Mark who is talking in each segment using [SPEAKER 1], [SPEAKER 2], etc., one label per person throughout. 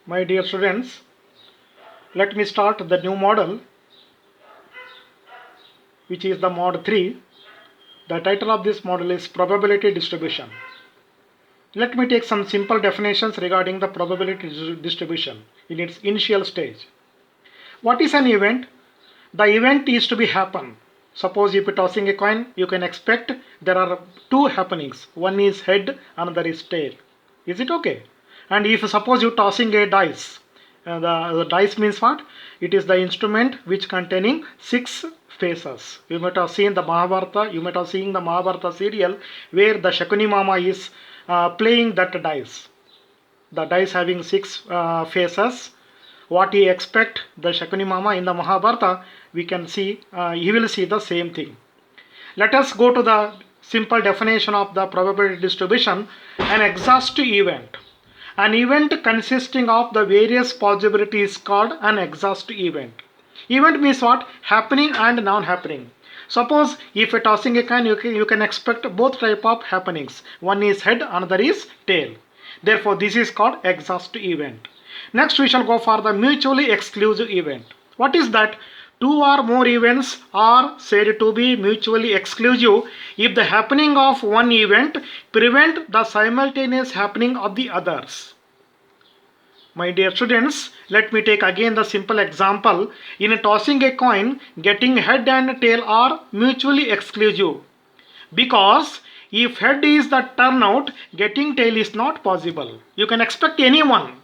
[SPEAKER 1] My dear students, let me start the new model, which is the mod 3. The title of this model is probability distribution. Let me take some simple definitions regarding the probability distribution in its initial stage. What is an event? The event is to be happen. Suppose if you're tossing a coin, you can expect there are two happenings. One is head, another is tail. Is it okay? And if suppose you're tossing a dice, the dice means what? It is the instrument which containing 6 faces. You might have seen the Mahabharata, you might have seen the Mahabharata serial where the Shakuni Mama is playing that dice. The dice having 6 faces. What he expect the Shakuni Mama in the Mahabharata, we can see, he will see the same thing. Let us go to the simple definition of the probability distribution. An exhaustive event. An event consisting of the various possibilities is called an exhaustive event. Event means what? Happening and non-happening. Suppose if you're tossing a coin, you can expect both type of happenings. One is head, another is tail. Therefore, this is called exhaustive event. Next, we shall go for the mutually exclusive event. What is that? Two or more events are said to be mutually exclusive if the happening of one event prevent the simultaneous happening of the others. My dear students, let me take again the simple example. In tossing a coin, getting head and tail are mutually exclusive because if head is the turnout, getting tail is not possible. You can expect anyone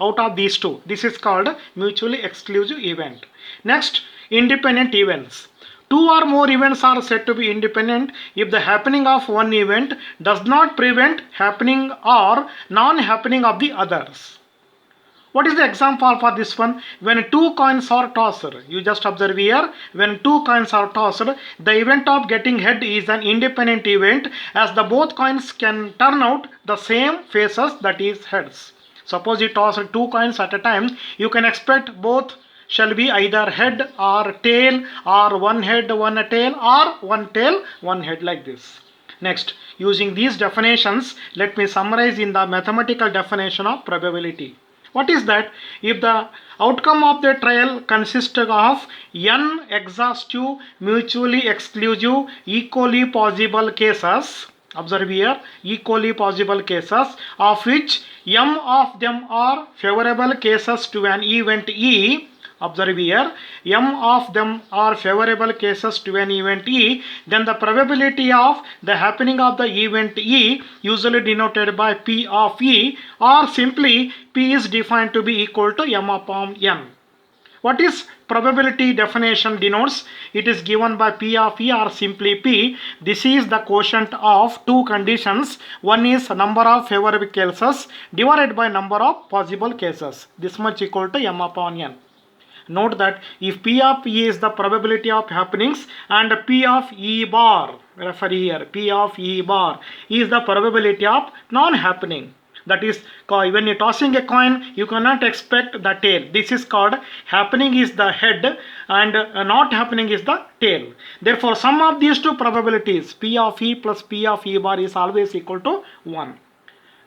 [SPEAKER 1] out of these two. This is called mutually exclusive event. Next, independent events. Two or more events are said to be independent if the happening of one event does not prevent happening or non-happening of the others. What is the example for this one? When two coins are tossed, you just observe here, when two coins are tossed, the event of getting head is an independent event as the both coins can turn out the same faces, that is heads. Suppose you toss two coins at a time, you can expect both shall be either head or tail, or one head, one tail, or one tail, one head, like this. Next, using these definitions, let me summarize in the mathematical definition of probability. What is that? If the outcome of the trial consists of n exhaustive, mutually exclusive, equally possible cases, observe here, equally possible cases, of which m of them are favorable cases to an event E, observe here, m of them are favorable cases to an event E, then the probability of the happening of the event E, usually denoted by P of E, or simply P is defined to be equal to m upon n. What is probability definition denotes? It is given by P of E or simply P. This is the quotient of two conditions. One is number of favorable cases divided by number of possible cases. This much equal to m upon n. Note that if P of E is the probability of happenings and P of E bar, refer here, P of E bar is the probability of non-happening. That is, when you're tossing a coin, you cannot expect the tail. This is called happening is the head and not happening is the tail. Therefore, sum of these two probabilities, P of E plus P of E bar, is always equal to 1.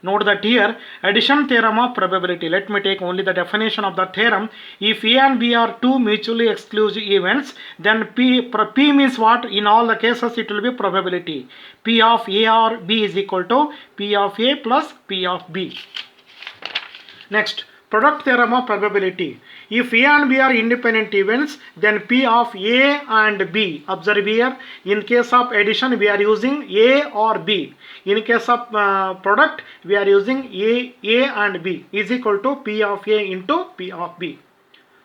[SPEAKER 1] Note that here, addition theorem of probability. Let me take only the definition of the theorem. If A and B are two mutually exclusive events, then P means what? In all the cases, it will be probability. P of A or B is equal to P of A plus P of B. Next, product theorem of probability. If A and B are independent events, then P of A and B, observe here, in case of addition we are using A or B. In case of product we are using A and B is equal to P of A into P of B.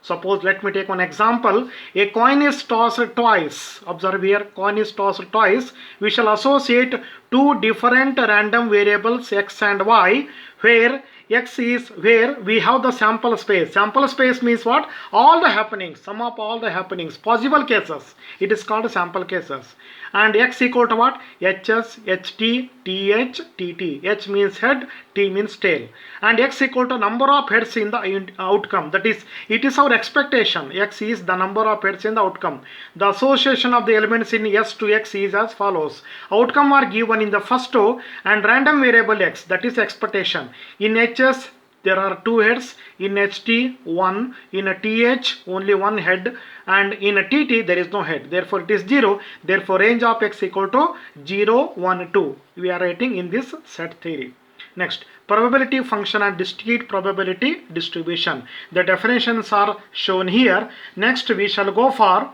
[SPEAKER 1] Suppose, let me take one example. A coin is tossed twice. Observe here, coin is tossed twice. We shall associate two different random variables x and y, where x is where we have the sample space. Sample space means what? All the happenings, sum of all the happenings, possible cases. It is called sample cases. And x equal to what? Hs, ht, th, tt. H means head, t means tail. And x equal to number of heads in the outcome. That is, it is our expectation. X is the number of heads in the outcome. The association of the elements in S to X is as follows. Outcome are given in the first row and random variable x, that is expectation. In Hs, there are two heads. In HT, one. In a TH, only one head. And in a TT, there is no head. Therefore, it is 0. Therefore, range of X equal to 0, 1, 2. We are writing in this set theory. Next, probability function and discrete probability distribution. The definitions are shown here. Next, we shall go for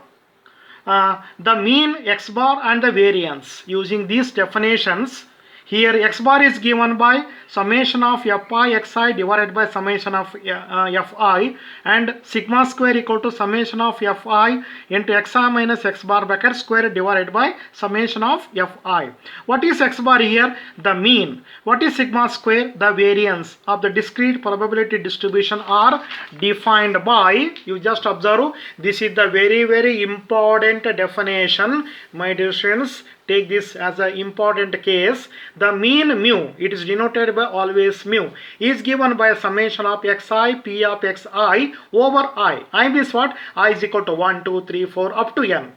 [SPEAKER 1] the mean, X bar and the variance. Using these definitions, here X bar is given by summation of Fi xi divided by summation of Fi, and sigma square equal to summation of Fi into Xi minus X bar bracket square divided by summation of Fi. What is X bar here? The mean. What is sigma square? The variance of the discrete probability distribution are defined by, you just observe, this is the very important definition, my dear students. Take this as an important case. The mean mu, it is denoted by always mu, is given by a summation of xi p of xi over I. I means what? I is equal to 1, 2, 3, 4 up to n.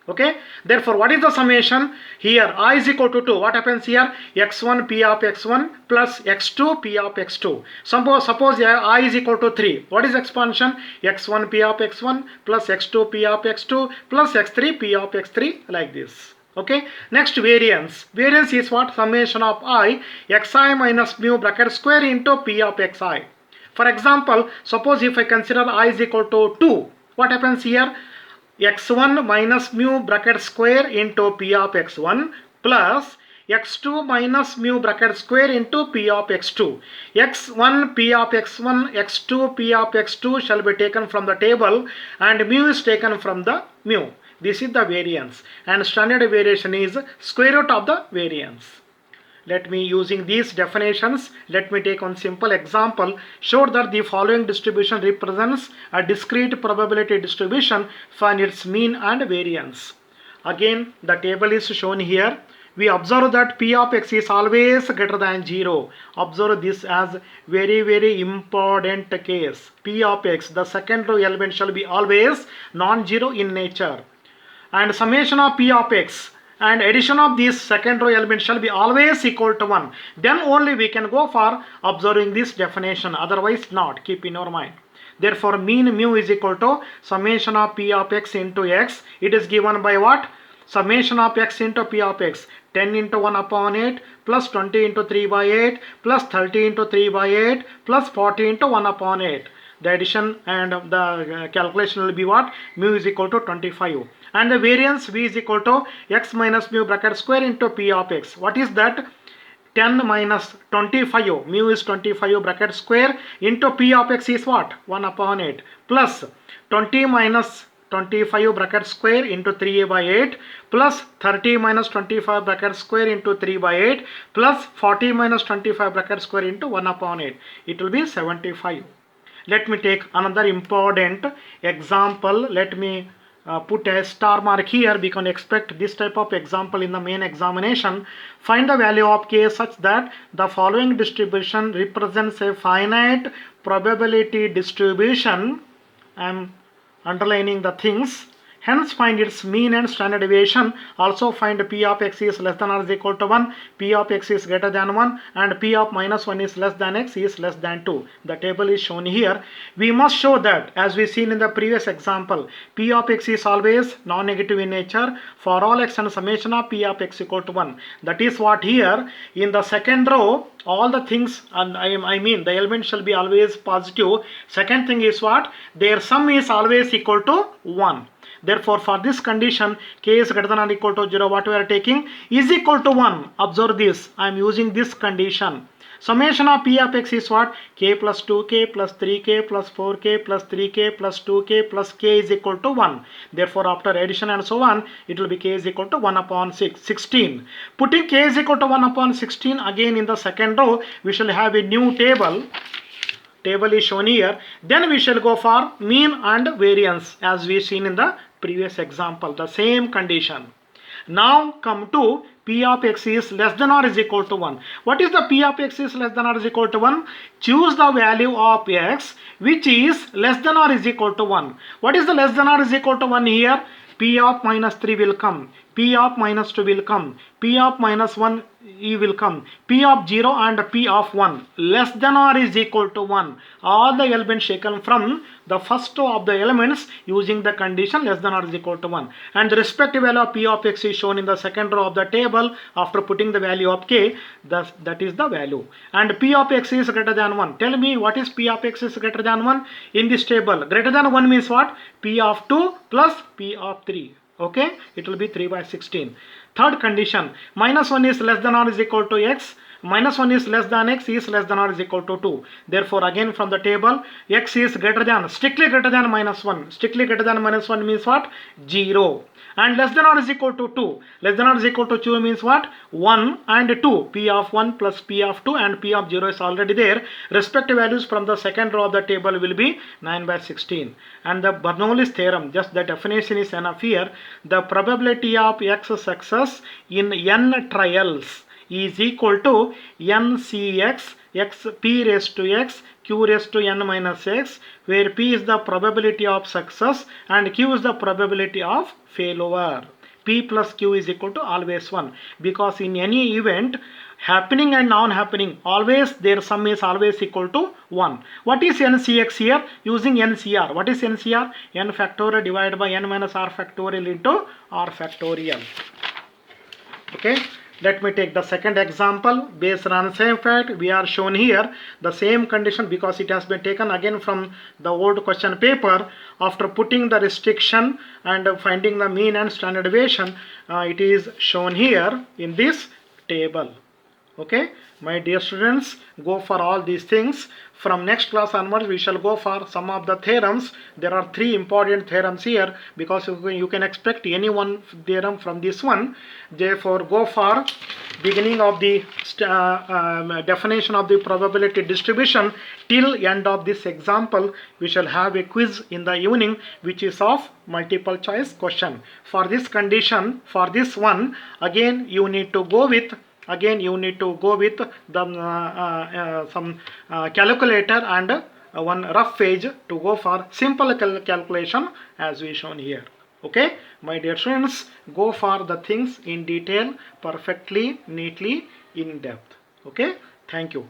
[SPEAKER 1] Okay. Therefore, what is the summation? Here I is equal to 2. What happens here? x1 p of x1 plus x2 p of x2. Suppose I is equal to 3. What is expansion? x1 p of x1 plus x2 p of x2 plus x3 p of x3, like this. Okay. Next, variance. Variance is what? Summation of I xi minus mu bracket square into p of xi. For example, suppose if I consider I is equal to 2. What happens here? x1 minus mu bracket square into p of x1 plus x2 minus mu bracket square into p of x2. x1 p of x1, x2 p of x2 shall be taken from the table and mu is taken from the mu. This is the variance, and standard variation is square root of the variance. Let me, using these definitions, let me take one simple example. Show that the following distribution represents a discrete probability distribution. Find its mean and variance. Again, the table is shown here. We observe that p of x is always greater than 0. Observe this as very important case. P of x, the second row element shall be always non-zero in nature. And summation of p of x and addition of these second row elements shall be always equal to 1. Then only we can go for observing this definition, otherwise not. Keep in your mind. Therefore, mean mu is equal to summation of p of x into x. It is given by what? Summation of x into p of x. 10 into 1 upon 8 plus 20 into 3 by 8 plus 30 into 3 by 8 plus 40 into 1 upon 8. The addition and the calculation will be what? Mu is equal to 25. And the variance v is equal to x minus mu bracket square into p of x. What is that? 10 minus 25. Mu is 25 bracket square into p of x is what? 1 upon 8 plus 20 minus 25 bracket square into 3 by 8 plus 30 minus 25 bracket square into 3 by 8 plus 40 minus 25 bracket square into 1 upon 8. It will be 75. Let me take another important example. Let me put a star mark here. We can expect this type of example in the main examination. Find the value of k such that the following distribution represents a finite probability distribution. I am underlining the things. Hence, find its mean and standard deviation. Also find p of x is less than or is equal to 1, p of x is greater than 1, and p of minus 1 is less than x is less than 2. The table is shown here. We must show that, as we seen in the previous example, p of x is always non-negative in nature for all x and summation of p of x equal to 1. That is what here in the second row, all the things, and I mean the element shall be always positive. Second thing is what? Their sum is always equal to 1. Therefore, for this condition, k is greater than or equal to 0, what we are taking is equal to 1. Observe this. I am using this condition. Summation of p of x is what? K plus 2k plus 3k plus 4k plus 3k plus 2k plus k is equal to 1. Therefore, after addition and so on, it will be k is equal to 1 upon 16. Putting k is equal to 1 upon 16 again in the second row, we shall have a new table. Table is shown here. Then we shall go for mean and variance as we seen in the previous example, the same condition. Now come to p of x is less than or is equal to 1. What is the p of x is less than or is equal to 1? Choose the value of x which is less than or is equal to 1. What is the less than or is equal to 1 here? P of minus 3 will come. P of minus 2 will come, P of minus 1 E will come, P of 0 and P of 1 less than or is equal to 1. All the elements taken from the first of the elements using the condition less than or is equal to 1. And the respective value of P of x is shown in the second row of the table after putting the value of k. That is the value. And P of x is greater than 1. Tell me what is P of x is greater than 1 in this table. Greater than 1 means what? P of 2 plus P of 3. Okay, it will be 3 by 16. Third condition, minus 1 is less than or is equal to x, minus 1 is less than x is less than or is equal to 2. Therefore, again from the table, x is greater than, strictly greater than minus 1. Strictly greater than minus 1 means what? 0. And less than or is equal to 2. Less than or is equal to 2 means what? 1 and 2. P of 1 plus P of 2 and P of 0 is already there. Respective values from the second row of the table will be 9 by 16. And the Bernoulli's theorem, just the definition is enough here. The probability of x success in n trials is equal to ncx x p raised to x q raised to n minus x, where p is the probability of success and q is the probability of failure. P plus q is equal to always 1, because in any event happening and non-happening, always their sum is always equal to 1. What is ncx here? Using ncr. What is ncr? N factorial divided by n minus r factorial into r factorial. Okay. Let me take the second example. Based on same fact, we are shown here the same condition, because it has been taken again from the old question paper. After putting the restriction and finding the mean and standard deviation, it is shown here in this table. Okay, my dear students, go for all these things. From next class onwards, we shall go for some of the theorems. There are 3 important theorems here, because you can expect any one theorem from this one. Therefore, go for beginning of the definition of the probability distribution till end of this example. We shall have a quiz in the evening, which is of multiple choice question. For this condition, for this one, again you need to go with the some calculator and one rough page to go for simple calculation as we shown here. Okay, my dear students, go for the things in detail, perfectly, neatly, in depth. Okay, thank you.